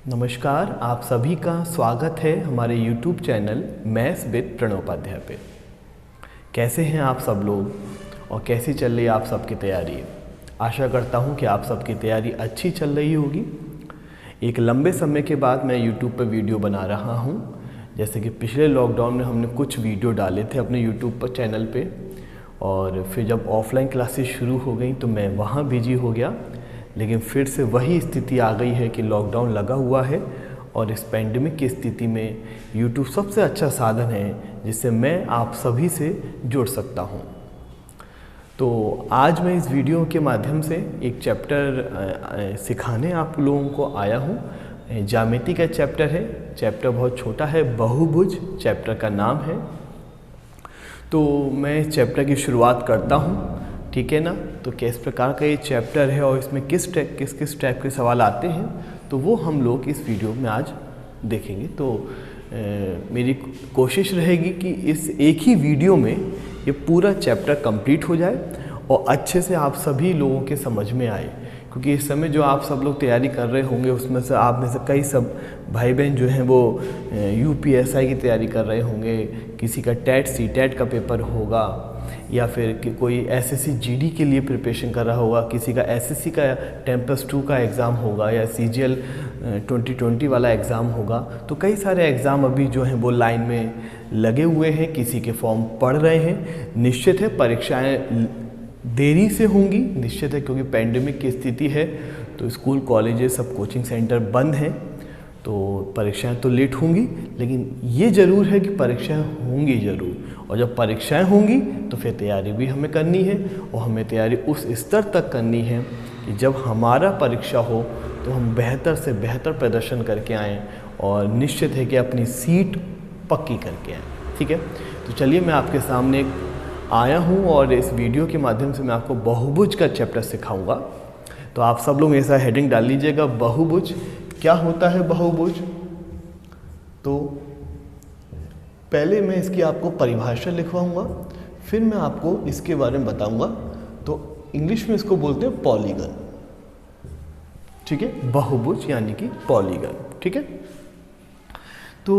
नमस्कार, आप सभी का स्वागत है हमारे YouTube channel maths with Pranav Upadhyay पे। कैसे हैं आप सब लोग और कैसी चल रही है आप सबकी तैयारी? आशा करता हूं कि आप सबकी तैयारी अच्छी चल रही होगी। एक लंबे समय के बाद मैं YouTube पर वीडियो बना रहा हूं। जैसे कि पिछले लॉकडाउन में हमने कुछ वीडियो डाले थे अपने YouTube पर चैनल पे, और फिर जब ऑफलाइन क्लासेस शुरू हो गई तो मैं वहाँ बिजी हो गया। लेकिन फिर से वही स्थिति आ गई है कि लॉकडाउन लगा हुआ है और इस पैंडमिक की स्थिति में YouTube सबसे अच्छा साधन है जिससे मैं आप सभी से जुड़ सकता हूँ। तो आज मैं इस वीडियो के माध्यम से एक चैप्टर सिखाने आप लोगों को आया हूँ। ज्यामिति का चैप्टर है। चैप्टर बहुत छोटा है, बहुभुज चैप्टर का नाम है। तो मैं इस चैप्टर की शुरुआत करता हूँ, ठीक है ना। तो किस प्रकार का ये चैप्टर है और इसमें किस टाइप के सवाल आते हैं तो वो हम लोग इस वीडियो में आज देखेंगे। तो मेरी कोशिश रहेगी कि इस एक ही वीडियो में ये पूरा चैप्टर कंप्लीट हो जाए और अच्छे से आप सभी लोगों के समझ में आए। क्योंकि इस समय जो आप सब लोग तैयारी कर रहे होंगे उसमें से आप में से कई सब भाई बहन जो हैं वो UPSI की तैयारी कर रहे होंगे, किसी का टेट CTET का पेपर होगा, या फिर कि कोई SSC GD के लिए प्रिपरेशन कर रहा होगा, किसी का SSC का 10+2 का एग्ज़ाम होगा या CGL 2020 वाला एग्ज़ाम होगा। तो कई सारे एग्ज़ाम अभी जो हैं वो लाइन में लगे हुए हैं, किसी के फॉर्म पढ़ रहे हैं। निश्चित है परीक्षाएं देरी से होंगी, निश्चित है, क्योंकि पैंडेमिक की स्थिति है तो स्कूल कॉलेजेस सब कोचिंग सेंटर बंद हैं, तो परीक्षाएं तो लेट होंगी। लेकिन ये ज़रूर है कि परीक्षाएं होंगी ज़रूर, और जब परीक्षाएं होंगी तो फिर तैयारी भी हमें करनी है, और हमें तैयारी उस स्तर तक करनी है कि जब हमारा परीक्षा हो तो हम बेहतर से बेहतर प्रदर्शन करके आएँ और निश्चित है कि अपनी सीट पक्की करके आएँ, ठीक है। तो चलिए मैं आपके सामने आया हूँ और इस वीडियो के माध्यम से मैं आपको बहुभुज का चैप्टर सिखाऊंगा। तो आप सब लोग ऐसा हेडिंग डाल लीजिएगा, बहुभुज। क्या होता है बहुभुज? तो पहले मैं इसकी आपको परिभाषा लिखवाऊंगा, फिर मैं आपको इसके बारे में बताऊंगा। तो इंग्लिश में इसको बोलते हैं पॉलीगन, ठीक है। बहुभुज यानी कि पॉलीगन, ठीक है। तो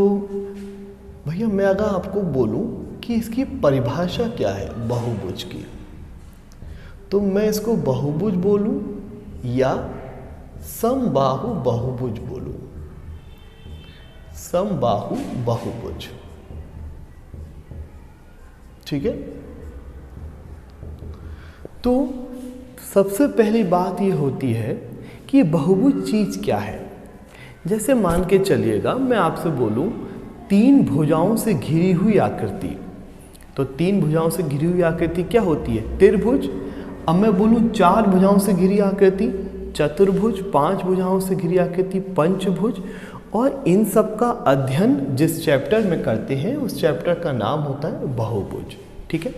भैया मैं अगर आपको बोलूं कि इसकी परिभाषा क्या है बहुभुज की, तो मैं इसको बहुभुज बोलूं या समबाहु बहुभुज बोलूं? समबाहु बहुभुज, ठीक है। तो सबसे पहली बात ये होती है कि बहुभुज चीज क्या है। जैसे मान के चलिएगा मैं आपसे बोलूं 3 भुजाओं से घिरी हुई आकृति, तो 3 भुजाओं से घिरी हुई आकृति क्या होती है? त्रिभुज। अब मैं बोलूं 4 भुजाओं से घिरी आकृति चतुर्भुज, 5 भुजाओं से घिरी आकृति पंचभुज। और इन सब का अध्ययन जिस चैप्टर में करते हैं उस चैप्टर का नाम होता है बहुभुज, ठीक है।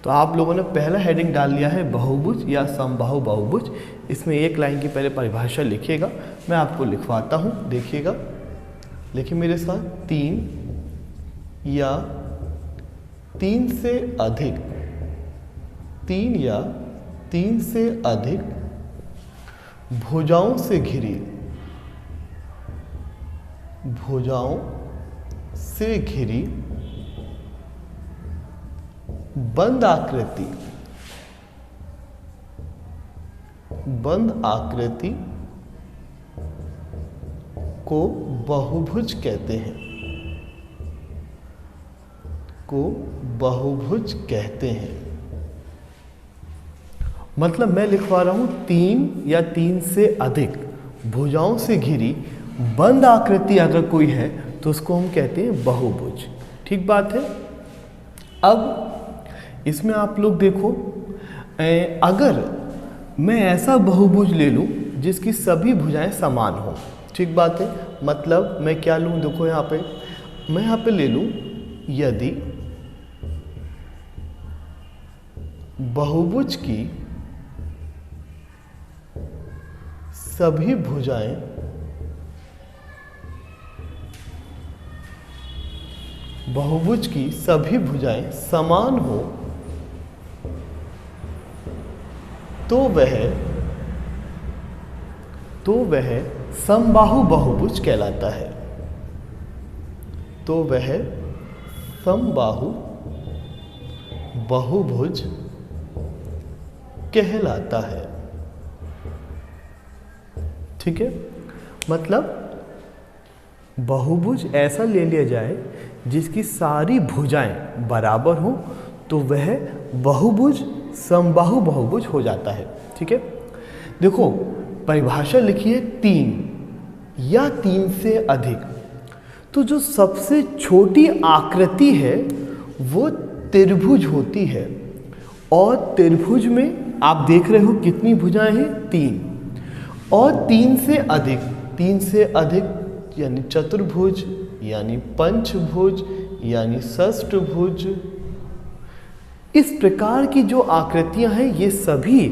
तो आप लोगों ने पहला हेडिंग डाल लिया है बहुभुज या समबाहु बहुभुज। इसमें एक लाइन की पहले परिभाषा लिखिएगा, मैं आपको लिखवाता हूँ, देखिएगा। लिखिए मेरे साथ, 3 या 3 से अधिक, 3 या 3 से अधिक भुजाओं से घिरी, भुजाओं से घिरी बंद आकृति, बंद आकृति को बहुभुज कहते हैं, को बहुभुज कहते हैं। मतलब मैं लिखवा रहा हूं 3 या 3 से अधिक भुजाओं से घिरी बंद आकृति अगर कोई है तो उसको हम कहते हैं बहुभुज, ठीक बात है। अब इसमें आप लोग देखो, अगर मैं ऐसा बहुभुज ले लूं जिसकी सभी भुजाएं समान हो, ठीक बात है। मतलब मैं क्या लूं, देखो यहाँ पे मैं यहाँ पे ले लूं, यदि बहुभुज की सभी भुजाएं बहुभुज की सभी भुजाएं समान हो तो वह समबाहु बहुभुज कहलाता है। तो वह समबाहु बहुभुज कहलाता है। ठीक है, मतलब बहुभुज ऐसा ले लिया जाए जिसकी सारी भुजाएं बराबर हों तो वह बहुभुज समबाहु बहुभुज हो जाता है। ठीक है, देखो परिभाषा लिखी है 3 या 3 से अधिक। तो जो सबसे छोटी आकृति है वो त्रिभुज होती है, और त्रिभुज में आप देख रहे हो कितनी भुजाएं हैं, 3। और 3 से अधिक यानी चतुर्भुज, यानी पंचभुज, यानी षष्ठभुज। इस प्रकार की जो आकृतियां हैं ये सभी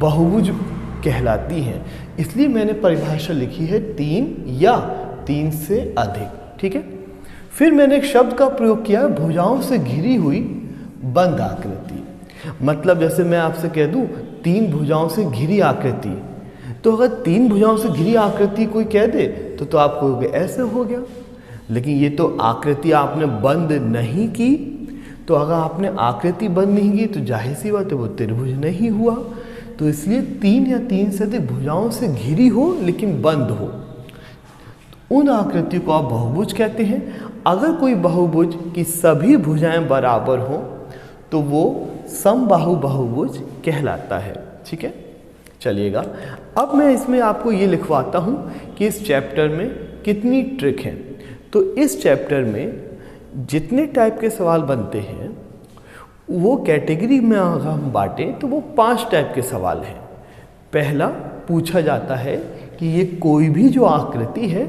बहुभुज कहलाती हैं। इसलिए मैंने परिभाषा लिखी है 3 या 3 से अधिक। ठीक है, फिर मैंने एक शब्द का प्रयोग किया, भुजाओं से घिरी हुई बंद आकृति। मतलब जैसे मैं आपसे कह दूं 3 भुजाओं से घिरी आकृति, तो अगर 3 भुजाओं से घिरी आकृति कोई कह दे तो आप कहोगे ऐसे हो गया, लेकिन ये तो आकृति आपने बंद नहीं की। तो अगर आपने आकृति बंद नहीं की तो जाहिर सी बात है वो त्रिभुज नहीं हुआ। तो इसलिए 3 या 3 से अधिक भुजाओं से घिरी हो लेकिन बंद हो, उन आकृति को आप बहुभुज कहते हैं। अगर कोई बहुभुज की सभी भुजाएं बराबर हो तो वो समबाहु बहुभुज कहलाता है। ठीक है, चलिएगा अब मैं इसमें आपको ये लिखवाता हूँ कि इस चैप्टर में कितनी ट्रिक हैं। तो इस चैप्टर में जितने टाइप के सवाल बनते हैं वो कैटेगरी में अगर हम बांटें तो वो 5 टाइप के सवाल हैं। पहला पूछा जाता है कि ये कोई भी जो आकृति है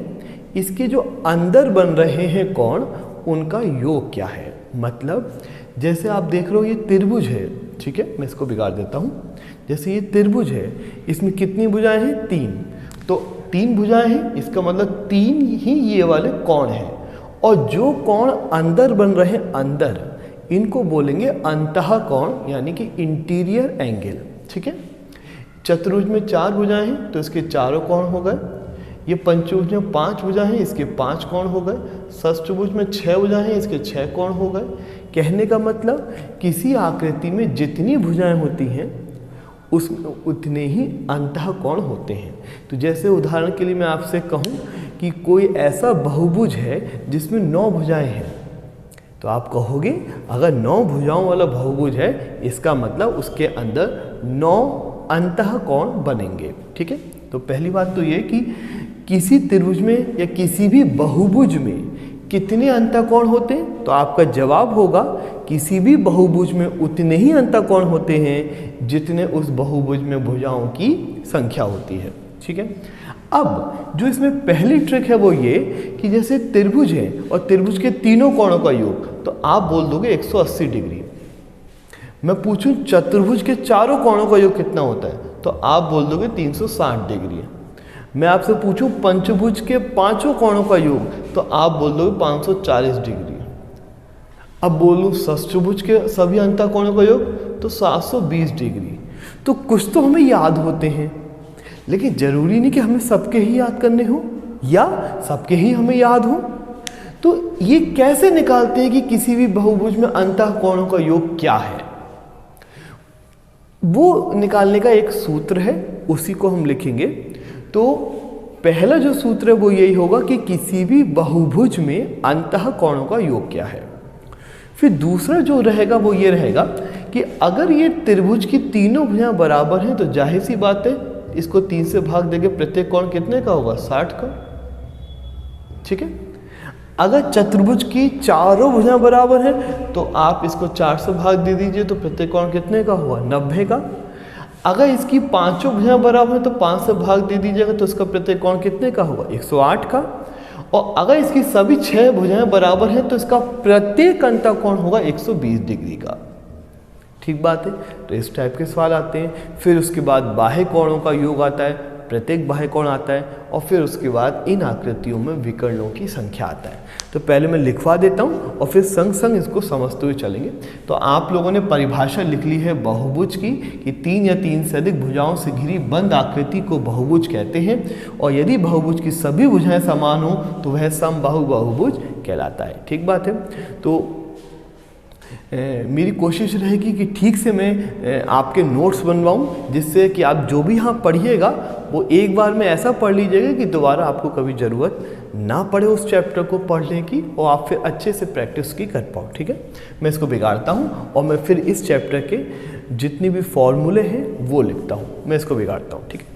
इसके जो अंदर बन रहे हैं कोण, उनका योग क्या है। मतलब जैसे आप देख रहे हो ये त्रिभुज है। ठीक है, मैं इसको बिगाड़ देता हूँ। जैसे ये त्रिभुज है, इसमें कितनी भुजाएं हैं, 3। तो 3 भुजाएं हैं, इसका मतलब 3 ही ये वाले कोण हैं। और जो कोण अंदर बन रहे हैं अंदर, इनको बोलेंगे अंतः कोण यानी कि इंटीरियर एंगल। ठीक है, चतुर्भुज में 4 भुजाएं हैं तो इसके चारों कोण हो गए। ये पंचभुज में 5 भुजाएं हैं, इसके 5 कोण हो गए। षष्ठभुज में 6 भुजाएं हैं, इसके 6 कोण हो गए। कहने का मतलब किसी आकृति में जितनी भुजाएं होती हैं उसमें उतने ही अंतः कोण होते हैं। तो जैसे उदाहरण के लिए मैं आपसे कहूं कि कोई ऐसा बहुभुज है जिसमें 9 भुजाएं हैं, तो आप कहोगे अगर 9 भुजाओं वाला बहुभुज है इसका मतलब उसके अंदर 9 अंतः कोण बनेंगे। ठीक है, तो पहली बात तो ये कि किसी त्रिभुज में या किसी भी बहुभुज में कितने अंतःकोण होते हैं, तो आपका जवाब होगा किसी भी बहुभुज में उतने ही अंतःकोण होते हैं जितने उस बहुभुज में भुजाओं की संख्या होती है। ठीक है, अब जो इसमें पहली ट्रिक है वो ये कि जैसे त्रिभुज है और त्रिभुज के तीनों कोणों का योग, तो आप बोल दोगे 180 डिग्री। मैं पूछूं चतुर्भुज के चारों कोणों का योग कितना होता है, तो आप बोल दोगे 360 डिग्री। मैं आपसे पूछूं पंचभुज के 5 कोणों का योग, तो आप बोल दोगे 540 डिग्री। अब बोलूं षष्ठभुज के सभी अंतःकोणों का योग, तो 720 डिग्री। तो कुछ तो हमें याद होते हैं, लेकिन जरूरी नहीं कि हमें सबके ही याद करने हो या सबके ही हमें याद हो। तो ये कैसे निकालते हैं कि किसी भी बहुभुज में अंतःकोणों का योग क्या है, वो निकालने का एक सूत्र है, उसी को हम लिखेंगे। तो पहला जो सूत्र है वो यही होगा कि किसी भी बहुभुज में अंतःकोणों का योग क्या है। फिर दूसरा जो रहेगा वो ये रहेगा कि अगर ये त्रिभुज की तीनों भुजाएं बराबर हैं तो जाहिर सी बात है इसको 3 से भाग देंगे, प्रत्येक कोण कितने का होगा, 60 का। ठीक है, अगर चतुर्भुज की चारों भुजाएं बराबर हैं तो आप इसको 4 से भाग दे दीजिए, तो प्रत्येक कोण कितने का हुआ, 90 का। अगर इसकी 5 भुजाएं बराबर हैं तो 5 से भाग दे दीजिएगा, तो इसका प्रत्येक कोण कितने का होगा, 108 का। और अगर इसकी सभी 6 भुजाएं बराबर हैं तो इसका प्रत्येक अंतःकोण होगा 120 डिग्री का। ठीक बात है, तो इस टाइप के सवाल आते हैं। फिर उसके बाद बाह्य कोणों का योग आता है, प्रत्येक बाह्य कोण आता है, और फिर उसके बाद इन आकृतियों में विकर्णों की संख्या आता है। तो पहले मैं लिखवा देता हूँ और फिर संग संग इसको समझते हुए चलेंगे। तो आप लोगों ने परिभाषा लिख ली है बहुभुज की कि 3 या 3 से अधिक भुजाओं से घिरी बंद आकृति को बहुभुज कहते हैं, और यदि बहुभुज की सभी भुजाएं समान हो तो वह समबाहु बहुभुज कहलाता है। ठीक बात है। तो मेरी कोशिश रहेगी कि ठीक से मैं आपके नोट्स बनवाऊं, जिससे कि आप जो भी यहाँ पढ़िएगा वो एक बार में ऐसा पढ़ लीजिएगा कि दोबारा आपको कभी ज़रूरत ना पड़े उस चैप्टर को पढ़ने की, और आप फिर अच्छे से प्रैक्टिस की कर पाओ। ठीक है, मैं इसको बिगाड़ता हूँ और मैं फिर इस चैप्टर के जितनी भी फॉर्मूले हैं वो लिखता हूँ। मैं इसको बिगाड़ता हूँ। ठीक है,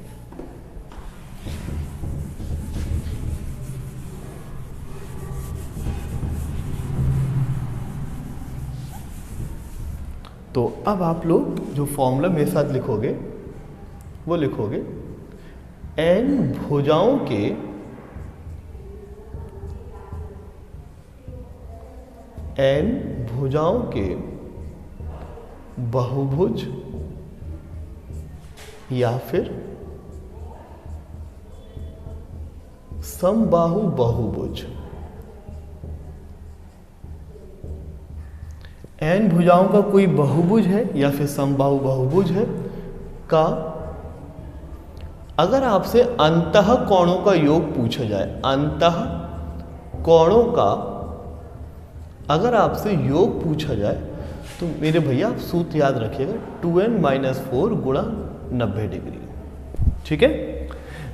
तो अब आप लोग जो फॉर्मूला मेरे साथ लिखोगे वो लिखोगे n भुजाओं के बहुभुज या फिर समबाहु बहुभुज। n भुजाओं का कोई बहुभुज है या फिर समबाहु बहुभुज है का अगर आपसे अंतः कोणों का योग पूछा जाए, अंतः कोणों का अगर आपसे योग पूछा जाए तो मेरे भैया आप सूत्र याद रखिएगा 2n-4 गुणा 90 डिग्री। ठीक है,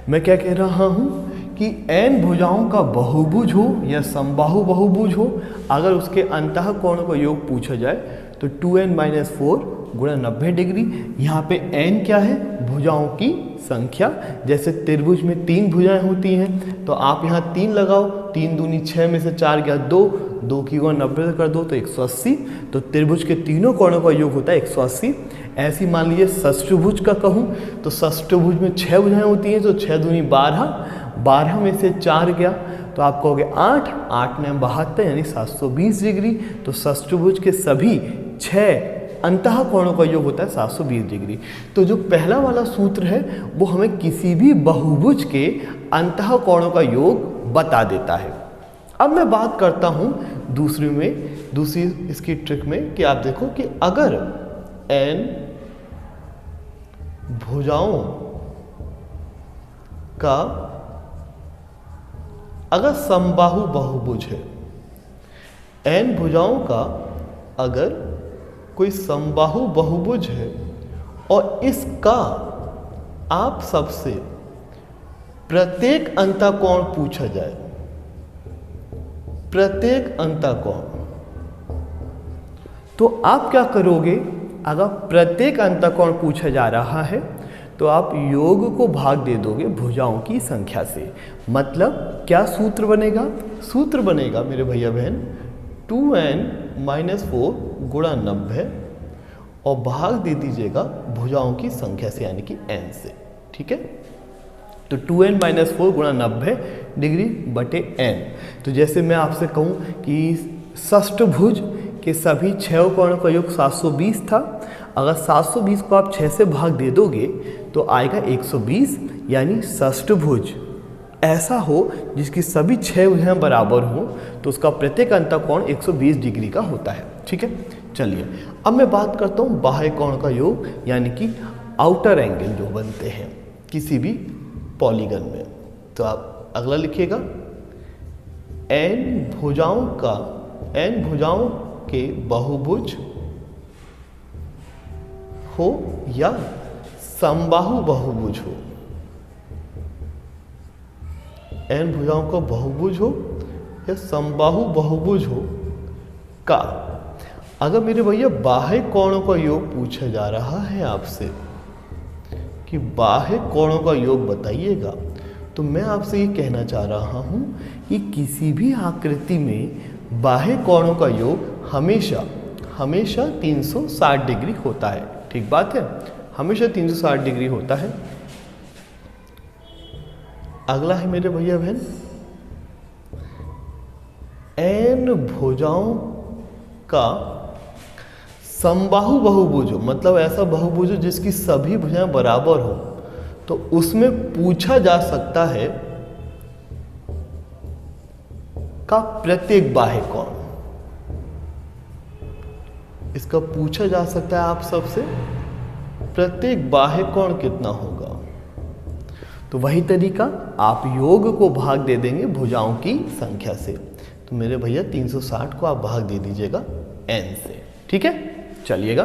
मैं क्या कह रहा हूं कि n भुजाओं का बहुभुज हो या समबाहु बहुभुज हो, अगर उसके अंतः कोण का योग पूछा जाए तो 2n-4 गुणा 90 डिग्री। यहाँ पे n क्या है? भुजाओं की संख्या। जैसे त्रिभुज में 3 भुजाएं होती हैं तो आप यहाँ 3 लगाओ, 3 दूनी 6 में से 4 गया 2, 2 की गुणा 90 से कर दो तो 180। तो त्रिभुज के तीनों कोणों का योग होता है 180। ऐसी मान लीजिए षष्ठभुज का कहूँ तो षष्ठभुज में 6 भुजाएं होती हैं तो 6 दूनी 12, 12 में से 4 गया तो आप कहोगे 8, 8 में 72 यानी 720 डिग्री। तो षष्ठभुज के सभी 6 अंतः कोणों का योग होता है 720 डिग्री। तो जो पहला वाला सूत्र है वो हमें किसी भी बहुभुज के अंतः कोणों का योग बता देता है। अब मैं बात करता हूँ दूसरी इसकी ट्रिक में कि आप देखो कि अगर n भुजाओं का अगर समबाहु बहुभुज है, n भुजाओं का अगर कोई समबाहु बहुभुज है और इसका आप सबसे प्रत्येक अंतःकोण पूछा जाए, प्रत्येक अंतःकोण, तो आप क्या करोगे? अगर प्रत्येक अंतःकोण पूछा जा रहा है तो आप योग को भाग दे दोगे भुजाओं की संख्या से। मतलब क्या सूत्र बनेगा? सूत्र बनेगा मेरे भैया बहन 2n-4 गुणा 90 और भाग दे दीजिएगा भुजाओं की संख्या से यानी कि n से। ठीक है, तो 2n-4 गुणा 90 डिग्री बटे n। तो जैसे मैं आपसे कहूँ कि षष्ठभुज के सभी 6 कोणों का योग 720 था, अगर 720 को आप 6 से भाग दे दोगे तो आएगा 120, यानी षष्ठभुज ऐसा हो जिसकी सभी 6 भुजाएं बराबर हो तो उसका प्रत्येक अंतःकोण 120 डिग्री का होता है। ठीक है, चलिए अब मैं बात करता हूँ बाह्य कोण का योग यानी कि आउटर एंगल जो बनते हैं किसी भी पॉलीगन में। तो आप अगला लिखिएगा n भुजाओं के बहुभुज हो या समबाहु बहुभुज हो, n भुजाओं का बहुभुज हो या समबाहु बहुभुज हो का अगर मेरे भैया बाह्य कोणों का योग पूछा जा रहा है आपसे कि बाह्य कोणों का योग बताइएगा, तो मैं आपसे ये कहना चाह रहा हूँ कि किसी भी आकृति में बाह्य कोणों का योग हमेशा 360 डिग्री होता है। ठीक बात है, हमेशा 360 डिग्री होता है। अगला है मेरे भैया बहन n भुजाओं का समबाहु बहुभुज हो, मतलब ऐसा बहुभुज हो जिसकी सभी भुजाएं बराबर हो, तो उसमें पूछा जा सकता है का प्रत्येक बाह्य कोण। इसका पूछा जा सकता है आप सबसे, प्रत्येक बाह्य कोण कितना होगा। तो वही तरीका, आप योग को भाग दे देंगे भुजाओं की संख्या से। तो मेरे भैया 360 को आप भाग दे दीजिएगा n से, ठीक है। चलिएगा,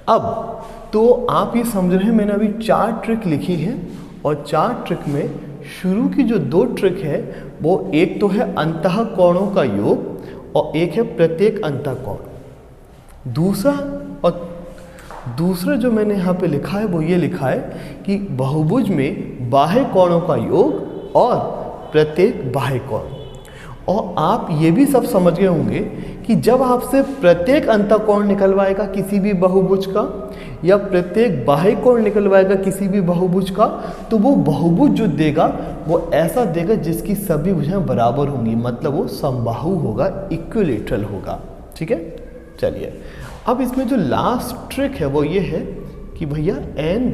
अब तो आप ये समझ रहे हैं मैंने अभी 4 ट्रिक लिखी है, और 4 ट्रिक में शुरू की जो 2 ट्रिक है वो एक तो है अंतः कोणों का योग और एक है प्रत्येक अंतः कोण। दूसरा जो मैंने यहाँ पे लिखा है वो ये लिखा है कि बहुभुज में बाह्य कोणों का योग और प्रत्येक बाह्य कोण। और आप ये भी सब समझ गए होंगे कि जब आपसे प्रत्येक अंतःकोण निकलवाएगा किसी भी बहुभुज का या प्रत्येक बाह्य कोण निकलवाएगा किसी भी बहुभुज का, तो वो बहुभुज जो देगा वो ऐसा देगा जिसकी सभी भुजाएं बराबर होंगी, मतलब वो समबाहु होगा, इक्विलेटरल होगा, ठीक है। चलिए, अब इसमें जो लास्ट ट्रिक है वो ये है कि भैया n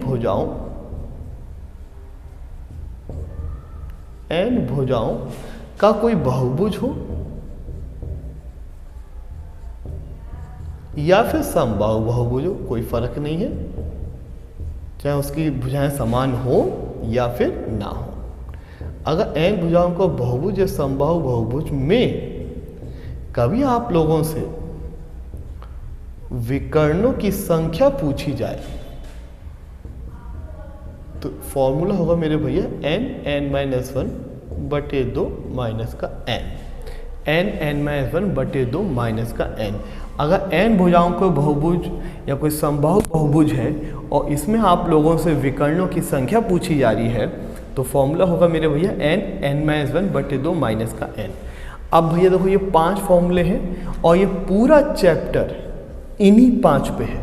भुजाओं का कोई बहुभुज हो या फिर समबाहु बहुभुज हो, कोई फर्क नहीं है, चाहे उसकी भुजाएं समान हो या फिर ना हो। अगर n भुजाओं का बहुभुज या समबाहु बहुभुज में कभी आप लोगों से विकर्णों की संख्या पूछी जाए तो फॉर्मूला होगा मेरे भैया n(n-1) बटे 2 माइनस का n, n(n-1) बटे 2 माइनस का n। अगर n भुजाओं को बहुभुज या कोई समबाहु बहुभुज है और इसमें आप लोगों से विकर्णों की संख्या पूछी जा रही है तो फॉर्मूला होगा मेरे भैया n(n-1) बटे 2 माइनस का n। अब भैया देखो ये 5 फॉर्मूले हैं और ये पूरा चैप्टर इन्हीं 5 पे है,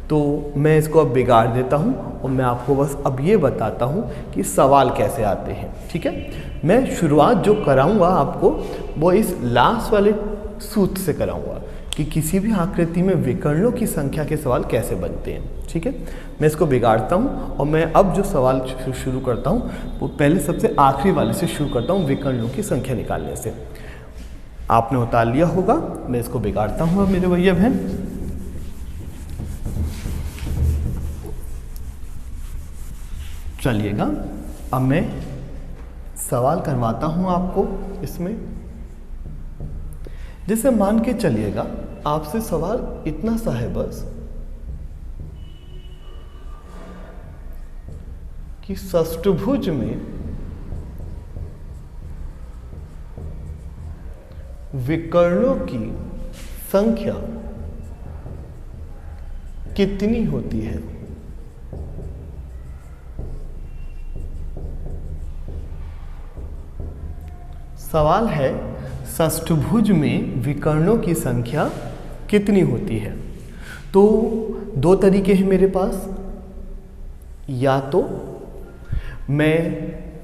तो मैं इसको अब बिगाड़ देता हूँ और मैं आपको बस अब ये बताता हूँ कि सवाल कैसे आते हैं, ठीक है। मैं शुरुआत जो कराऊंगा आपको वो इस लास्ट वाले सूत्र से कराऊंगा कि किसी भी आकृति में विकर्णों की संख्या के सवाल कैसे बनते हैं, ठीक है। मैं इसको बिगाड़ता हूँ और मैं अब जो सवाल शुरू करता हूँ वो पहले सबसे आखिरी वाले से शुरू करता हूँ, विकर्णों की संख्या निकालने से। आपने उतार लिया होगा, मैं इसको बिगाड़ता हूँ अब मेरे भैया बहन। चलिएगा, अब मैं सवाल करवाता हूं आपको इसमें। जैसे मान के चलिएगा आपसे सवाल इतना सा है बस कि षष्ठभुज में विकर्णों की संख्या कितनी होती है। सवाल है षष्ठभुज में विकर्णों की संख्या कितनी होती है। तो 2 तरीके हैं मेरे पास, या तो मैं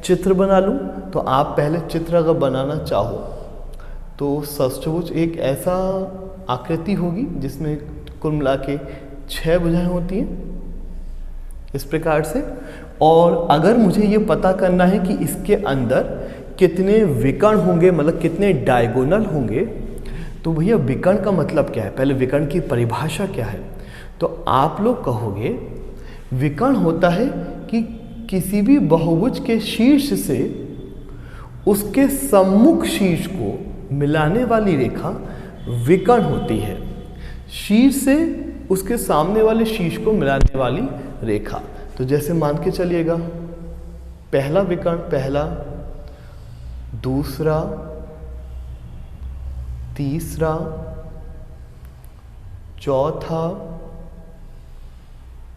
चित्र बना लूं, तो आप पहले चित्र अगर बनाना चाहो तो षष्ठभुज एक ऐसा आकृति होगी जिसमें कुल मिला के 6 भुजाएं होती हैं इस प्रकार से। और अगर मुझे ये पता करना है कि इसके अंदर कितने विकर्ण होंगे, मतलब कितने डायगोनल होंगे, तो भैया विकर्ण का मतलब क्या है, पहले विकर्ण की परिभाषा क्या है। तो आप लोग कहोगे विकर्ण होता है कि किसी भी बहुभुज के शीर्ष से उसके सम्मुख शीर्ष को मिलाने वाली रेखा विकर्ण होती है, शीर्ष से उसके सामने वाले शीर्ष को मिलाने वाली रेखा। तो जैसे मान के चलिएगा पहला विकर्ण, पहला, दूसरा, तीसरा, चौथा,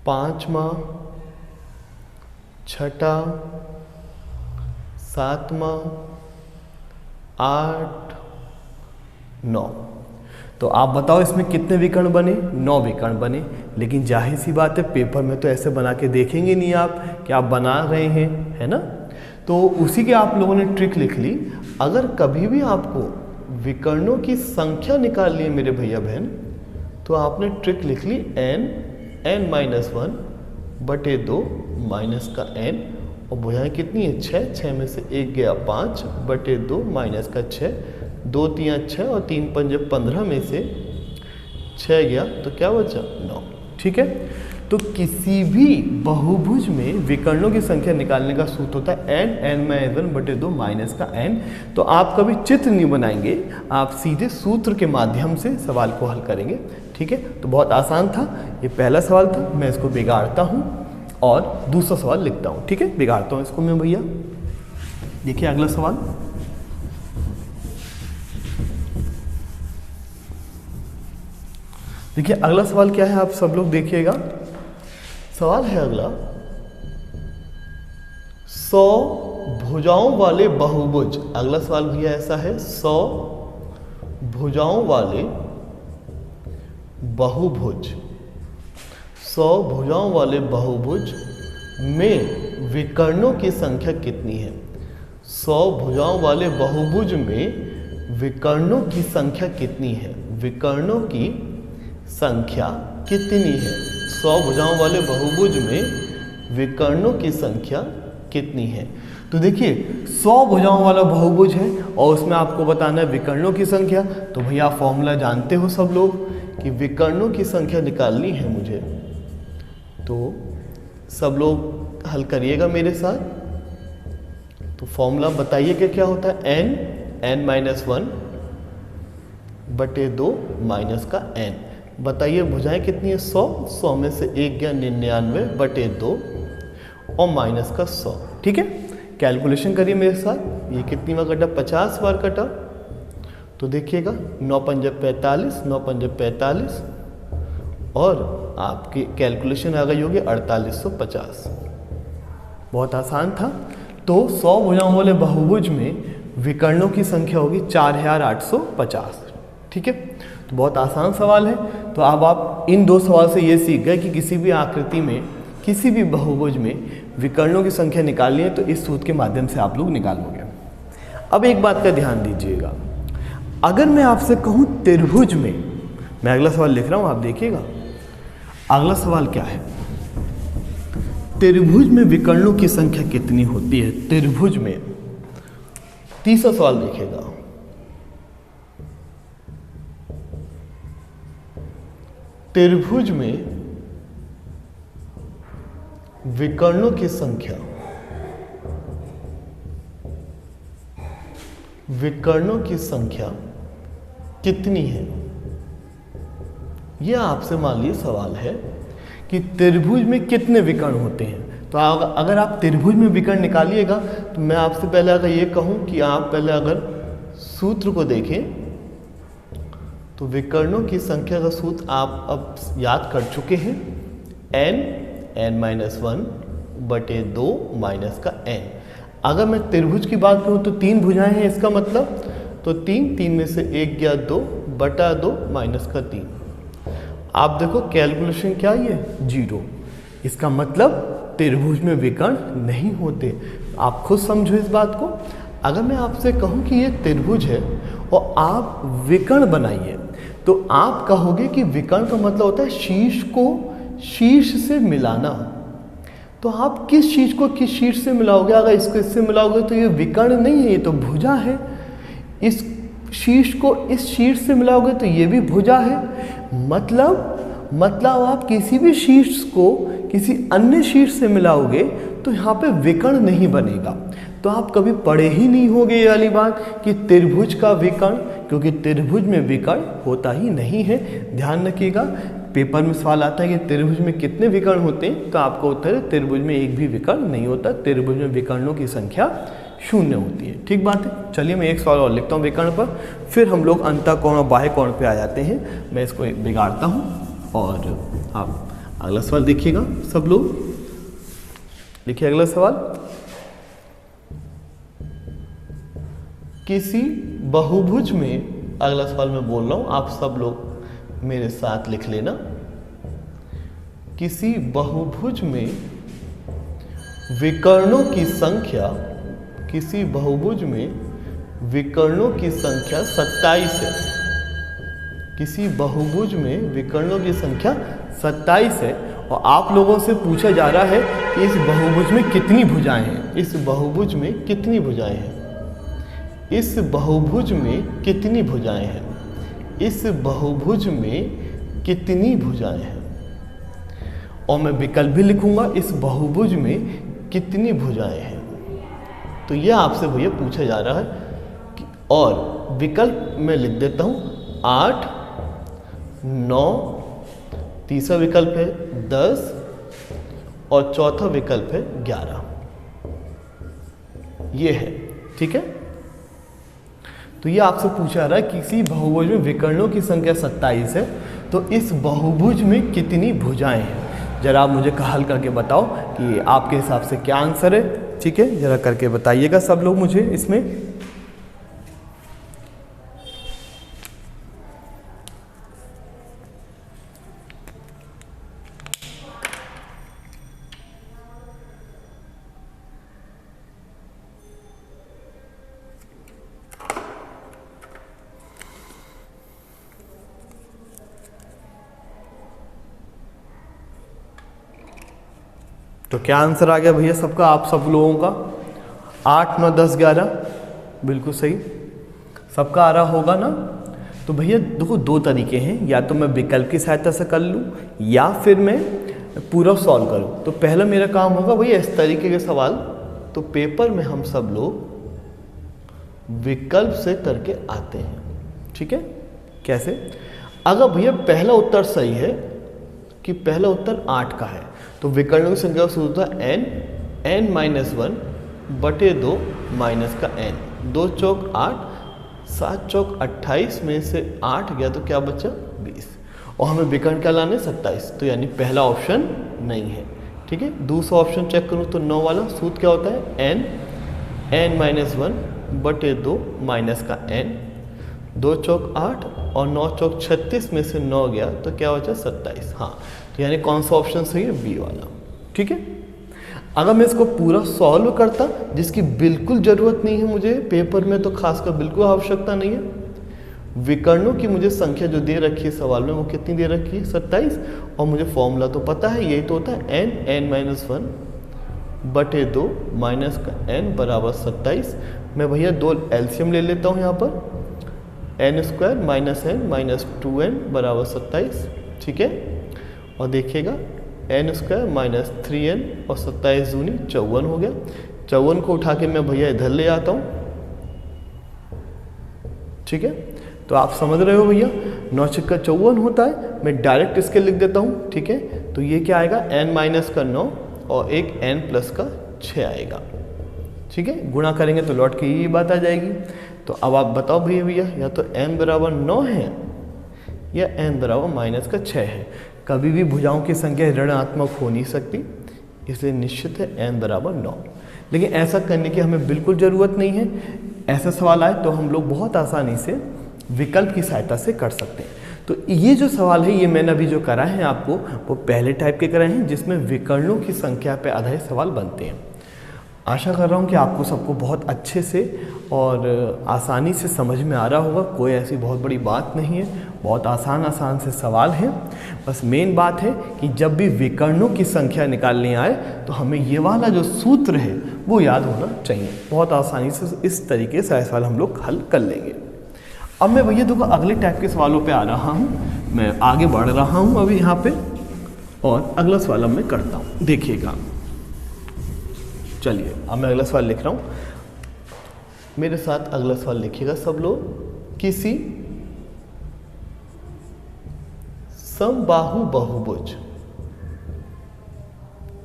पांचवा, छठा, सातवां, 8, 9। तो आप बताओ इसमें कितने विकर्ण बने? 9 विकर्ण बने। लेकिन जाहिर सी बात है पेपर में तो ऐसे बना के देखेंगे नहीं आप कि आप बना रहे हैं, है ना। तो उसी के आप लोगों ने ट्रिक लिख ली। अगर कभी भी आपको विकर्णों की संख्या निकालनी है मेरे भैया बहन, तो आपने ट्रिक लिख ली n(n-1) बटे 2 माइनस का n, और भुजाएं कितनी है 6, 6 में से 1 गया 5 बटे 2 माइनस का 6, 2 3 6 और 3 5 15 में से 6 गया तो क्या बचा 9। ठीक है, तो किसी भी बहुभुज में विकर्णों की संख्या निकालने का सूत्र होता है n(n-1/2 माइनस का n। तो आप कभी चित्र नहीं बनाएंगे, आप सीधे सूत्र के माध्यम से सवाल को हल करेंगे। ठीक है, तो बहुत आसान था, ये पहला सवाल था। मैं इसको बिगाड़ता हूँ और दूसरा सवाल लिखता हूँ। ठीक है, बिगाड़ता हूँ इसको मैं भैया। देखिए अगला सवाल, देखिए अगला सवाल क्या है, आप सब लोग देखिएगा। सवाल है अगला, 100 भुजाओं वाले बहुभुज। अगला सवाल भैया ऐसा है, 100 भुजाओं वाले बहुभुज, 100 भुजाओं वाले बहुभुज में विकर्णों की संख्या कितनी है? 100 भुजाओं वाले बहुभुज में विकर्णों की संख्या कितनी है? विकर्णों की संख्या कितनी है? 100 भुजाओं वाले बहुभुज में विकर्णों की संख्या कितनी है? तो देखिए 100 भुजाओं वाला बहुभुज है और उसमें आपको बताना है विकर्णों की संख्या। तो भैया फॉर्मूला जानते हो सब लोग कि विकर्णों की संख्या निकालनी है मुझे, तो सब लोग हल करिएगा मेरे साथ। तो फॉर्मूला बताइए कि क्या होता है, n(n-1/2 माइनस का n। बताइए भुजाएं कितनी है? 100, 100 में से 1 गया 99/2 और माइनस का 100। ठीक है, कैलकुलेशन करिए मेरे साथ। ये कितनी बार कटा? 50 बार कटा। तो देखिएगा 9 पंजे 45, 9 पंजे 45 और आपकी कैलकुलेशन आ गई होगी 4850। बहुत आसान था। तो 100 भुजाओं वाले बहुभुज में विकर्णों की संख्या होगी 4850। ठीक है, तो बहुत आसान सवाल है। तो अब आप इन दो सवाल से ये सीख गए कि किसी भी आकृति में, किसी भी बहुभुज में विकर्णों की संख्या निकालनी है तो इस सूत्र के माध्यम से आप लोग निकालोगे। अब एक बात का ध्यान दीजिएगा, अगर मैं आपसे कहूँ त्रिभुज में, मैं अगला सवाल लिख रहा हूँ, आप देखिएगा अगला सवाल क्या है। त्रिभुज में विकर्णों की संख्या कितनी होती है? त्रिभुज में, तीसरा सवाल देखिएगा। त्रिभुज में विकर्णों की संख्या, विकर्णों की संख्या कितनी है? यह आपसे मान लीजिए सवाल है कि त्रिभुज में कितने विकर्ण होते हैं। तो अगर आप त्रिभुज में विकर्ण निकालिएगा तो मैं आपसे पहले अगर ये कहूं कि आप पहले अगर सूत्र को देखें तो विकर्णों की संख्या का सूत्र आप अब याद कर चुके हैं, n(n-1/2 माइनस का n। अगर मैं त्रिभुज की बात करूं तो 3 भुजाएं हैं, इसका मतलब तो 3 में से 1 गया 2/2 माइनस का 3। आप देखो कैलकुलेशन क्या है, 0। इसका मतलब त्रिभुज में विकर्ण नहीं होते। आप खुद समझो इस बात को। अगर मैं आपसे कहूं कि ये त्रिभुज है और आप विकर्ण बनाइए तो आप कहोगे कि विकर्ण का मतलब होता है शीर्ष को शीर्ष से मिलाना। तो आप किस चीज को किस शीर्ष से मिलाओगे? अगर इसको इससे मिलाओगे तो ये विकर्ण नहीं है, ये तो भुजा है। इस शीर्ष को इस शीर्ष से मिलाओगे तो ये भी भुजा है। मतलब आप किसी भी शीर्ष को किसी अन्य शीर्ष से मिलाओगे तो यहाँ पे विकर्ण नहीं बनेगा। तो आप कभी पढ़े ही नहीं होंगे ये वाली बात कि त्रिभुज का विकर्ण, क्योंकि त्रिभुज में विकर्ण होता ही नहीं है। ध्यान रखिएगा, पेपर में सवाल आता है कि त्रिभुज में कितने विकर्ण होते हैं, तो आपको उत्तर है त्रिभुज में एक भी विकर्ण नहीं होता। त्रिभुज में विकर्णों की संख्या 0 होती है। ठीक बात है। चलिए मैं एक सवाल और लिखता हूँ विकर्ण पर, फिर हम लोग अंतःकोण और बाह्य कोण पे आ जाते हैं। मैं इसको बिगाड़ता हूँ और आप अगला सवाल देखिएगा सब लोग। देखिए अगला सवाल, किसी बहुभुज में, अगला सवाल मैं बोल रहा हूं, आप सब लोग मेरे साथ लिख लेना। किसी बहुभुज में विकर्णों की संख्या, किसी बहुभुज में विकर्णों की संख्या 27 है। किसी बहुभुज में विकर्णों की संख्या 27 है और आप लोगों से पूछा जा रहा है कि इस बहुभुज में कितनी भुजाएं हैं। इस बहुभुज में कितनी भुजाएं हैं? इस बहुभुज में कितनी भुजाएं हैं, इस बहुभुज में कितनी भुजाएं हैं। और मैं विकल्प भी लिखूंगा, इस बहुभुज में कितनी भुजाएं हैं। तो यह आपसे भैया पूछा जा रहा है और विकल्प मैं लिख देता हूं 8, 9, तीसरा विकल्प है 10 और चौथा विकल्प है 11। ये है, ठीक है। तो ये आपसे पूछा जा रहा है किसी बहुभुज में विकर्णों की संख्या 27 है, तो इस बहुभुज में कितनी भुजाएं हैं। जरा आप मुझे हल करके बताओ कि आपके हिसाब से क्या आंसर है, ठीक है। जरा करके बताइएगा सब लोग मुझे इसमें। तो क्या आंसर आ गया भैया सबका, आप सब लोगों का? 8, 9, 10, 11 बिल्कुल सही सबका आ रहा होगा ना। तो भैया देखो दो तरीके हैं, या तो मैं विकल्प की सहायता से कर लूँ या फिर मैं पूरा सॉल्व करूँ। तो पहला मेरा काम होगा भैया इस तरीके के सवाल, तो पेपर में हम सब लोग विकल्प से करके आते हैं, ठीक है। कैसे? अगर भैया पहला उत्तर सही है कि पहला उत्तर 8 का है, तो विकर्णों की संख्या का सूत्र होता है n -1 बटे 2 माइनस का n। 2 चौक 8, 7 चौक 28 में से 8 गया तो क्या बचा 20, और हमें विकर्ण क्या लाने 27, तो यानी पहला ऑप्शन नहीं है, ठीक है। दूसरा ऑप्शन चेक करूँ तो 9 वाला सूत्र क्या होता है n -1 बटे 2 माइनस का n। 2 चौक 8 और 9 चौक 36 में से 9 गया तो क्या बचा 27। हाँ, तो यानी कौन सा ऑप्शन सही है, बी वाला, ठीक है। अगर मैं इसको पूरा सॉल्व करता, जिसकी बिल्कुल ज़रूरत नहीं है मुझे पेपर में, तो खासकर बिल्कुल आवश्यकता नहीं है। विकर्णों की मुझे संख्या जो दे रखी है सवाल में वो कितनी दे रखी है 27, और मुझे फॉर्मूला तो पता है, यही तो होता है n -1 बटे 2 माइनस का n बराबर 27। मैं भैया 2 एलसीएम ले लेता हूँ यहाँ पर, n² minus n minus 2n बराबर 27, ठीक है। और देखिएगा n² माइनस 3n और 27 दूनी 54 हो गया। 54 को उठा के मैं भैया इधर ले आता हूँ, ठीक है। तो आप समझ रहे हो भैया, 9 छक्का 54 होता है, मैं डायरेक्ट इसके लिख देता हूँ, ठीक है। तो ये क्या आएगा n माइनस का 9 और एक n प्लस का 6 आएगा, ठीक है। गुणा करेंगे तो लौट के ये बात आ जाएगी। तो अब आप बताओ भैया या तो n बराबर 9 है या n बराबर माइनस का 6 है। कभी भी भुजाओं की संख्या ऋणात्मक हो नहीं सकती, इसलिए निश्चित है n बराबर 9। लेकिन ऐसा करने की हमें बिल्कुल ज़रूरत नहीं है। ऐसा सवाल आए तो हम लोग बहुत आसानी से विकल्प की सहायता से कर सकते हैं। तो ये जो सवाल है, ये मैंने अभी जो कराए हैं आपको, वो पहले टाइप के कराए हैं जिसमें विकर्णों की संख्या पर आधारित सवाल बनते हैं। आशा कर रहा हूँ कि आपको सबको बहुत अच्छे से और आसानी से समझ में आ रहा होगा। कोई ऐसी बहुत बड़ी बात नहीं है, बहुत आसान से सवाल हैं। बस मेन बात है कि जब भी विकर्णों की संख्या निकालने आए तो हमें ये वाला जो सूत्र है वो याद होना चाहिए। बहुत आसानी से इस तरीके से सवाल हम लोग हल कर लेंगे। अब मैं भैया देखो अगले टाइप के सवालों पे आ रहा हूँ, मैं आगे बढ़ रहा हूँ अभी यहाँ पे, और अगला सवाल अब मैं करता हूँ। देखिएगा, चलिए अब मैं अगला सवाल लिख रहा हूँ, मेरे साथ अगला सवाल लिखिएगा सब लोग। किसी समबाहु बहुभुज,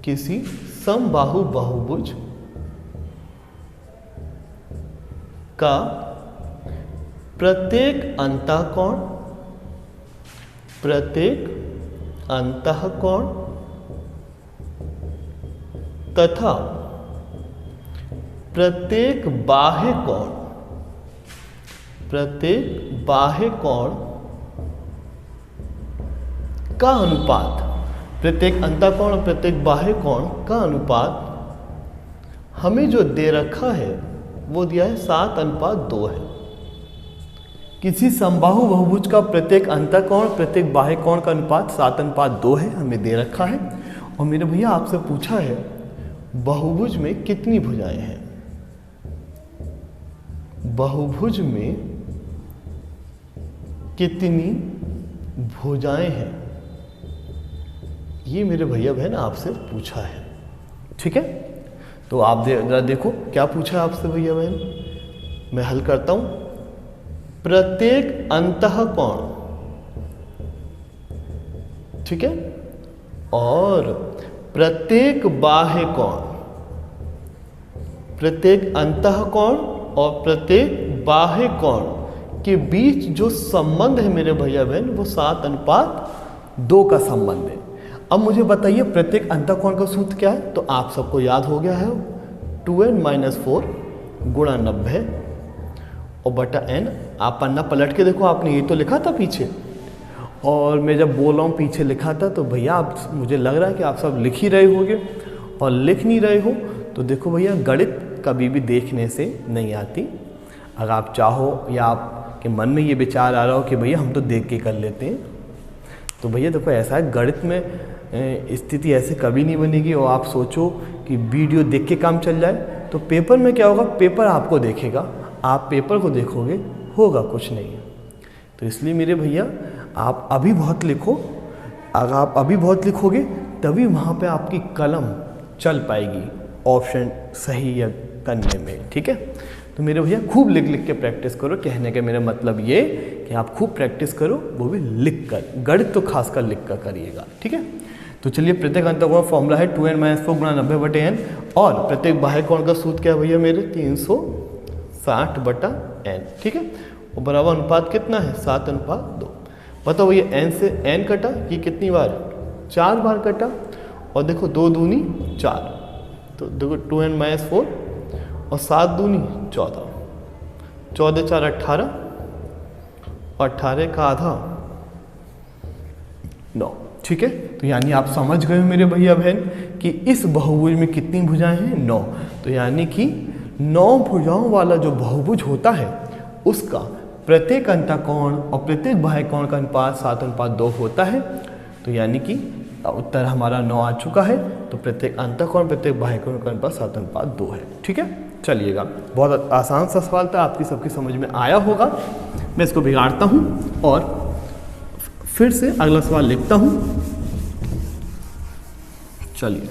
किसी समबाहु बहुभुज का प्रत्येक अंतःकोण तथा प्रत्येक बाह्य कोण का अनुपात, प्रत्येक अंतःकोण और प्रत्येक बाह्य कोण का अनुपात हमें जो दे रखा है वो दिया है 7:2 है। किसी समबाहु बहुभुज का प्रत्येक अंतःकोण प्रत्येक बाह्य कोण का अनुपात 7:2 है, हमें दे रखा है। और मेरे भैया आपसे पूछा है बहुभुज में कितनी भुजाएं हैं। बहुभुज में कितनी भुजाएं हैं, ये मेरे भैया बहन आपसे पूछा है। ठीक है, तो आप जरा देखो क्या पूछा है आपसे भैया बहन। मैं हल करता हूं। प्रत्येक अंतःकोण, ठीक है, और प्रत्येक बाह्य कोण, प्रत्येक अंतःकोण और प्रत्येक बाह्य कोण के बीच जो संबंध है मेरे भैया बहन वो 7:2 का संबंध है। अब मुझे बताइए प्रत्येक अंतःकोण का सूत्र क्या है। तो आप सबको याद हो गया है 2n-4 गुणा 90 और बटा n। आप पन्ना पलट के देखो, आपने ये तो लिखा था पीछे, और मैं जब बोल रहा हूँ पीछे लिखा था तो भैया आप, मुझे लग रहा है कि आप सब लिख ही रहे होगे, और लिख नहीं रहे हो तो देखो भैया गणित कभी भी देखने से नहीं आती। अगर आप चाहो या आपके मन में ये विचार आ रहा हो कि भैया हम तो देख के कर लेते हैं, तो भैया देखो ऐसा है, गणित में स्थिति ऐसे कभी नहीं बनेगी। और आप सोचो कि वीडियो देख के काम चल जाए तो पेपर में क्या होगा, पेपर आपको देखेगा, आप पेपर को देखोगे, होगा कुछ नहीं। तो इसलिए मेरे भैया आप अभी बहुत लिखो। अगर आप अभी बहुत लिखोगे तभी वहाँ पे आपकी कलम चल पाएगी ऑप्शन सही या करने में। ठीक है, तो मेरे भैया खूब लिख लिख के प्रैक्टिस करो। कहने का मेरा मतलब ये कि आप खूब प्रैक्टिस करो, वो भी लिख कर, गणित तो खासकर लिख कर करिएगा। ठीक है, तो चलिए प्रत्येक अंतःकोण फॉर्मूला है 2n-4 गुणा 90/n, और प्रत्येक बाह्य कोण का सूत्र क्या है भैया मेरे 360/n। ठीक है, और बराबर अनुपात कितना है 7:2। बताओ भैया n से n कटा, ये कितनी बार 4 बार कटा, और देखो 2 दूनी 4, तो देखो 2n-4 और 7 दूनी 14, 14 4 18, और 18 का आधा 9। ठीक है, तो यानी आप समझ गए हो मेरे भैया बहन कि इस बहुभुज में कितनी भुजाएं हैं 9। तो यानी कि 9 भुजाओं वाला जो बहुभुज होता है उसका प्रत्येक अंतःकोण और प्रत्येक बाह्य कोण का अनुपात 7:2 होता है। तो यानी कि उत्तर हमारा 9 आ चुका है। तो प्रत्येक अंतःकोण प्रत्येक बाह्य कोण का अनुपात 7:2 है। ठीक है, चलिएगा, बहुत आसान सा सवाल था, आपकी सबकी समझ में आया होगा। मैं इसको बिगाड़ता हूँ और फिर से अगला सवाल लिखता हूँ। चलिए,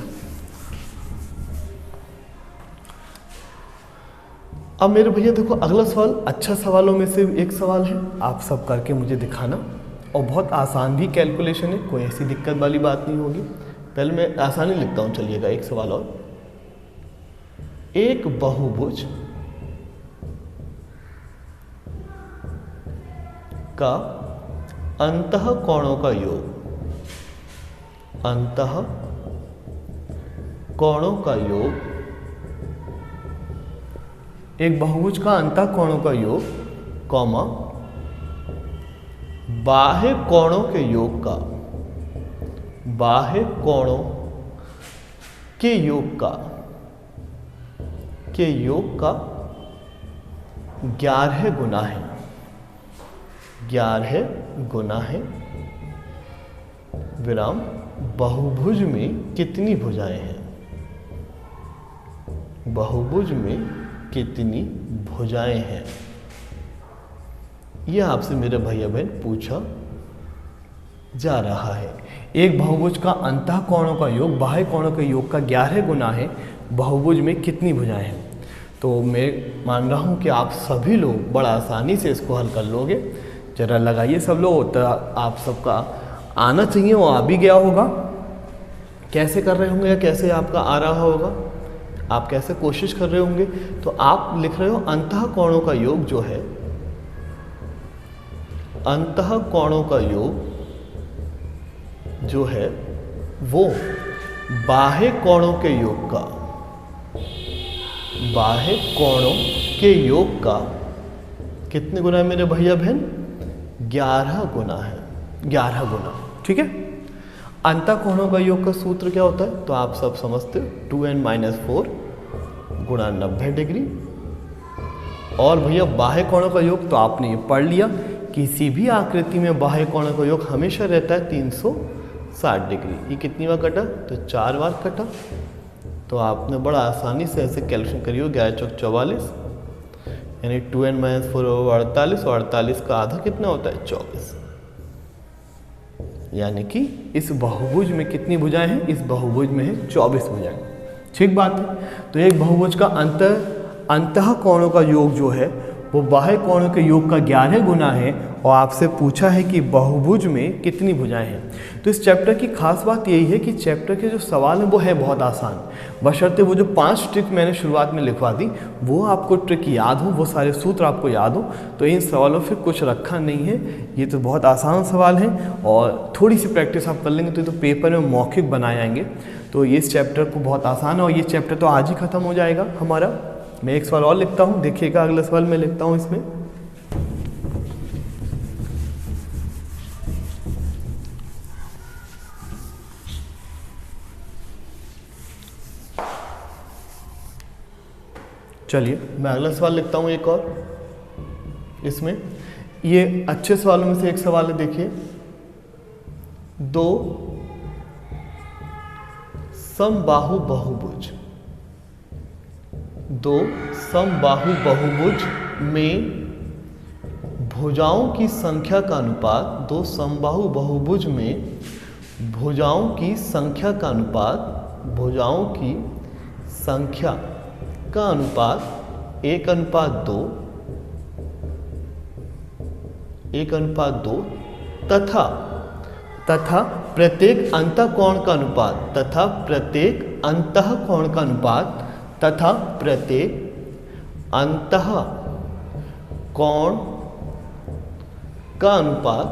अब मेरे भैया देखो अगला सवाल अच्छा सवालों में से एक सवाल है, आप सब करके मुझे दिखाना, और बहुत आसान भी कैलकुलेशन है, कोई ऐसी दिक्कत वाली बात नहीं होगी। पहले मैं आसानी लिखता हूँ। चलिएगा, एक सवाल और। एक बहुभुज का अंतःकोणों का योग, अंतःकोणों का योग, एक बहुभुज का अंतःकोणों का योग, कॉमा बाह्य कोणों के योग का, बाह्य कोणों के योग का 11 गुना है, 11 गुना है, विराम बहुभुज में कितनी भुजाएं हैं, बहुभुज में कितनी भुजाएं हैं, यह आपसे मेरे भैया बहन पूछा जा रहा है। एक बहुभुज का अंतःकोणों का योग बाह्य कोणों के योग का 11 गुना है, बहुभुज में कितनी भुजाएं हैं। तो मैं मान रहा हूं कि आप सभी लोग बड़ा आसानी से इसको हल कर लोगे। जरा लगाइए सब लोग, तो आप सबका आना चाहिए, वो आ भी गया होगा। कैसे कर रहे होंगे या कैसे आपका आ रहा होगा, आप कैसे कोशिश कर रहे होंगे। तो आप लिख रहे हो अंतःकोणों का योग जो है, अंतःकोणों का योग जो है वो बाह्य कोणों के योग का, बाह्य कोणों के योग का कितने गुना है मेरे भैया बहन 11 गुना है, 11 गुना। ठीक है, अंतःकोणों का योग का सूत्र क्या होता है तो आप सब समझते हो 2n-4 गुणा 90 डिग्री। और भैया बाह्य कोणों का योग तो आपने ये पढ़ लिया, किसी भी आकृति में बाह्य कोणों का योग हमेशा रहता है 360 डिग्री। ये कितनी बार कटा तो 4 बार कटा। तो आपने बड़ा आसानी से ऐसे कैलकुलेशन करिए, 11 चौक 44, यानी 2n-4 होगा 48 और 48 का आधा कितना होता है 24। यानी कि इस बहुभुज में कितनी भुजाएं हैं, इस बहुभुज में है 24 भुजाएं। ठीक बात है। तो एक बहुभुज का अंतः कोणों का योग जो है वो बाह्य कोणों के योग का 11 गुना है और आपसे पूछा है कि बहुभुज में कितनी भुजाएं हैं। तो इस चैप्टर की खास बात यही है कि चैप्टर के जो सवाल हैं वो है बहुत आसान, बशर्ते वो जो 5 ट्रिक मैंने शुरुआत में लिखवा दी वो आपको ट्रिक याद हो, वो सारे सूत्र आपको याद हो। तो इन सवालों से कुछ रखा नहीं है, ये तो बहुत आसान सवाल हैं और थोड़ी सी प्रैक्टिस आप कर लेंगे तो पेपर में मौखिक बनाए जाएंगे। तो ये इस चैप्टर को बहुत आसान है और ये चैप्टर तो आज ही ख़त्म हो जाएगा हमारा। मैं एक सवाल और लिखता हूँ, देखिएगा अगला सवाल मैं लिखता हूँ इसमें। चलिए मैं अगला सवाल लिखता हूँ एक और। इसमें ये अच्छे सवालों में से एक सवाल है, देखिए। 2 समबाहु बहुभुज, 2 समबाहु बहुभुज में भुजाओं की संख्या का अनुपात, 2 समबाहु बहुभुज में भुजाओं की संख्या का अनुपात, भुजाओं की संख्या का अनुपात 1:2, 1:2 तथा प्रत्येक अंतःकोण का अनुपात, तथा प्रत्येक अंतःकोण का अनुपात, तथा प्रत्येक अंतःकोण का अनुपात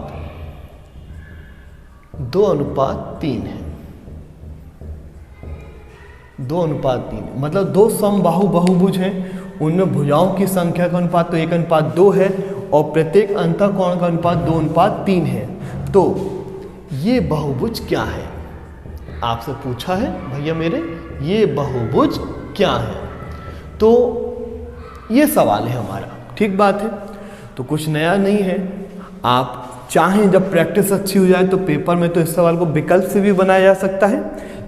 2:3 है। 2:3 मतलब 2 समबाहु बहुभुज हैं, उनमें भुजाओं की संख्या का अनुपात तो 1:2 है और प्रत्येक अंतःकोण का अनुपात 2:3 है। तो ये बहुभुज क्या है, आपसे पूछा है भैया मेरे ये बहुभुज क्या है। तो ये सवाल है हमारा, ठीक बात है। तो कुछ नया नहीं है, आप चाहें जब प्रैक्टिस अच्छी हो जाए तो पेपर में तो इस सवाल को विकल्प से भी बनाया जा सकता है,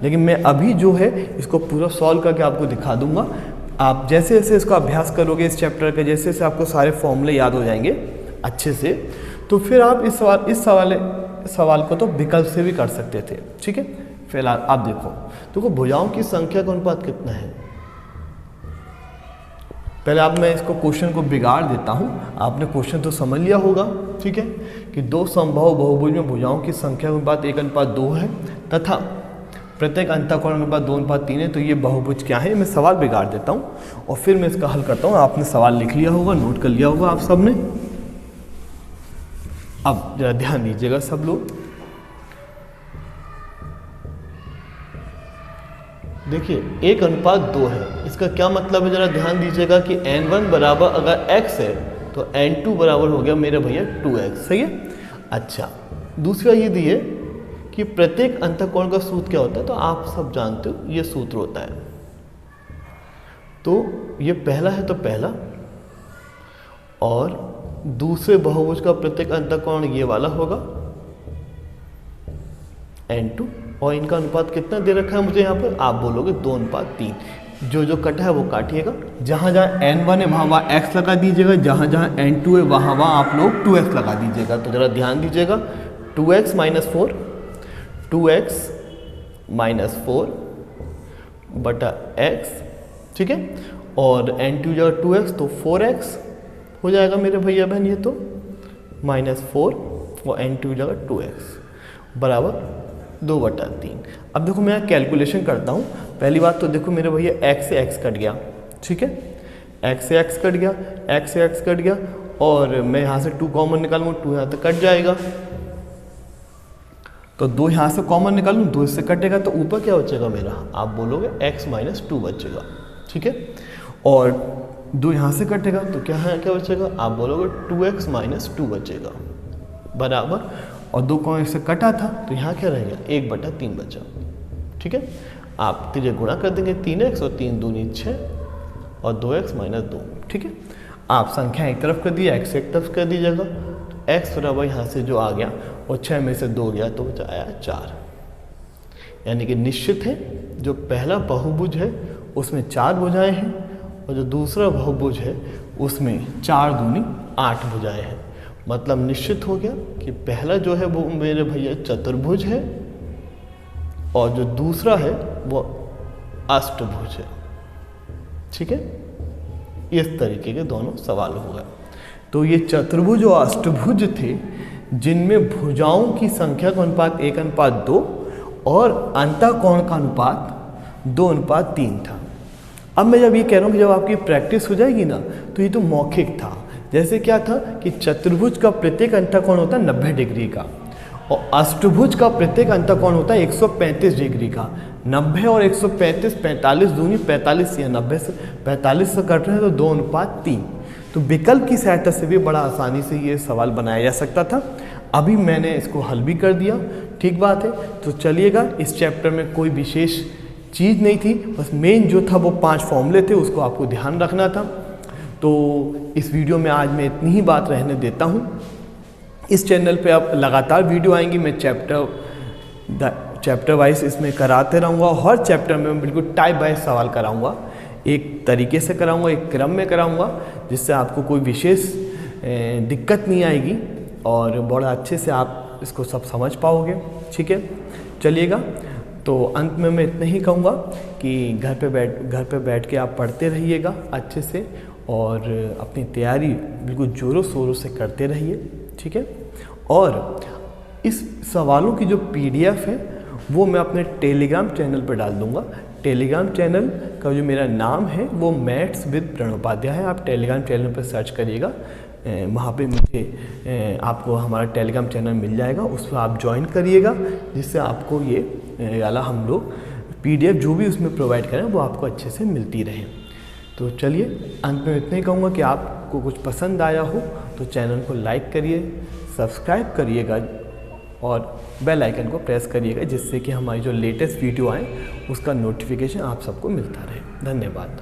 लेकिन मैं अभी जो है इसको पूरा सॉल्व करके आपको दिखा दूंगा। आप जैसे जैसे इसका अभ्यास करोगे इस चैप्टर के, जैसे जैसे आपको सारे फॉर्मूले याद हो जाएंगे अच्छे से, तो फिर आप इस सवाल को तो विकल्प से भी कर सकते थे। ठीक है, फिलहाल आप देखो भुजाओं की संख्या का अनुपात कितना है। पहले आप मैं इसको क्वेश्चन को बिगाड़ देता हूँ, आपने क्वेश्चन तो समझ लिया होगा। ठीक है, कि 2 समबाहु बहुभुज में भुजाओं की संख्या का अनुपात 1:2 है तथा प्रत्येक अंतःकोण के अनुपात 2:3 है। तो ये बहुभुज क्या है, मैं सवाल बिगाड़ देता हूँ और फिर मैं इसका हल करता हूँ। आपने सवाल लिख लिया होगा, नोट कर लिया होगा आप सब ने। अब जरा ध्यान दीजिएगा सब लोग, देखिए 1:2 है, इसका क्या मतलब है जरा ध्यान दीजिएगा कि n1 बराबर अगर x है तो n2 बराबर हो गया मेरे भैया 2x। सही है। अच्छा, दूसरा ये दिए कि प्रत्येक अंतःकोण का सूत्र क्या होता है, तो आप सब जानते हो ये सूत्र होता है। तो ये पहला है तो पहला, और दूसरे बहुभुज का प्रत्येक अंतःकोण ये वाला होगा n2, और इनका अनुपात कितना दे रखा है मुझे यहाँ पर, आप बोलोगे 2:3। जो कटा है वो काटिएगा, जहाँ जहाँ n1 है वहाँ x लगा दीजिएगा, जहाँ जहाँ n2 है वहाँ आप लोग 2x लगा दीजिएगा। तो जरा ध्यान दीजिएगा, 2x - 4, 2x - 4 बटा x, ठीक है, और n2 जगह 2x तो 4x हो जाएगा मेरे भैया बहन, ये तो -4 और n2 जगह 2x बराबर 2/3। अब देखो मैं कैलकुलेशन करता हूँ। पहली बात तो देखो मेरे भैया x से x कट गया, ठीक है, x से x कट गया, x से x कट गया, और मैं यहाँ से 2 कॉमन निकालूंगा, 2 यहाँ तक कट जाएगा, तो 2 यहाँ से कॉमन निकालूँ, 2 इससे कटेगा, तो ऊपर क्या बचेगा मेरा, आप बोलोगे x - 2 बचेगा। ठीक है, और 2 यहाँ से कटेगा तो क्या बचेगा, आप बोलोगे 2x - 2 बचेगा बराबर, और 2 कॉमन से कटा था तो यहाँ क्या रहेगा 1/3 बचा। ठीक है, आप तीजे गुणा कर देंगे 3x और 3 दूनी 6 और 2x - 2। ठीक है, आप संख्या एक तरफ कर दिया, x एक तरफ कर दीजिएगा, तो x बराबर यहाँ से जो आ गया और 6 में से 2 गया तो आया 4। यानी कि निश्चित है जो पहला बहुभुज है उसमें 4 भुजाएं हैं और जो दूसरा बहुभुज है उसमें 4 दूनी 8 भुजाएं हैं। मतलब निश्चित हो गया कि पहला जो है वो मेरे भैया चतुर्भुज है और जो दूसरा है वो अष्टभुज है। ठीक है, इस तरीके के दोनों सवाल हो गए। तो ये चतुर्भुज और अष्टभुज थे जिनमें भुजाओं की संख्या का अनुपात 1:2 और अंतःकोण का अनुपात 2:3 था। अब मैं जब ये कह रहा हूँ कि जब आपकी प्रैक्टिस हो जाएगी ना, तो ये तो मौखिक था। जैसे क्या था कि चतुर्भुज का प्रत्येक अंतःकोण होता है 90 डिग्री का और अष्टभुज का प्रत्येक अंतःकोण होता है 135 डिग्री का। 90 और 135, 45 दूनी 45, या 90 से 45 से कट रहे हैं तो 2:3। तो विकल्प की सहायता से भी बड़ा आसानी से ये सवाल बनाया जा सकता था। अभी मैंने इसको हल भी कर दिया, ठीक बात है। तो चलिएगा, इस चैप्टर में कोई विशेष चीज़ नहीं थी, बस मेन जो था वो 5 फॉर्मूले थे, उसको आपको ध्यान रखना था। तो इस वीडियो में आज मैं इतनी ही बात रहने देता हूँ। इस चैनल पे अब लगातार वीडियो आएंगी, मैं चैप्टर वाइज इसमें कराते रहूँगा। हर चैप्टर में मैं बिल्कुल टाइप वाइज सवाल कराऊँगा, एक तरीके से कराऊँगा, एक क्रम में कराऊँगा, जिससे आपको कोई विशेष दिक्कत नहीं आएगी और बड़ा अच्छे से आप इसको सब समझ पाओगे। ठीक है, चलिएगा। तो अंत में मैं इतना ही कहूँगा कि घर पे बैठ के आप पढ़ते रहिएगा अच्छे से और अपनी तैयारी बिल्कुल ज़ोरों शोरों से करते रहिए। ठीक है, और इस सवालों की जो PDF है वो मैं अपने टेलीग्राम चैनल पर डाल दूँगा। टेलीग्राम चैनल का जो मेरा नाम है वो मैथ्स विद प्रणोपाध्याय है। आप टेलीग्राम चैनल पर सर्च करिएगा, वहाँ पे मुझे आपको हमारा टेलीग्राम चैनल मिल जाएगा, उस पर आप ज्वाइन करिएगा, जिससे आपको ये वाला हम लोग PDF जो भी उसमें प्रोवाइड करें वो आपको अच्छे से मिलती रहे। तो चलिए, अंत में इतना ही कहूँगा कि आपको कुछ पसंद आया हो तो चैनल को लाइक करिए, सब्सक्राइब करिएगा और बेल आइकन को प्रेस करिएगा, जिससे कि हमारी जो लेटेस्ट वीडियो आए उसका नोटिफिकेशन आप सबको मिलता रहे। धन्यवाद।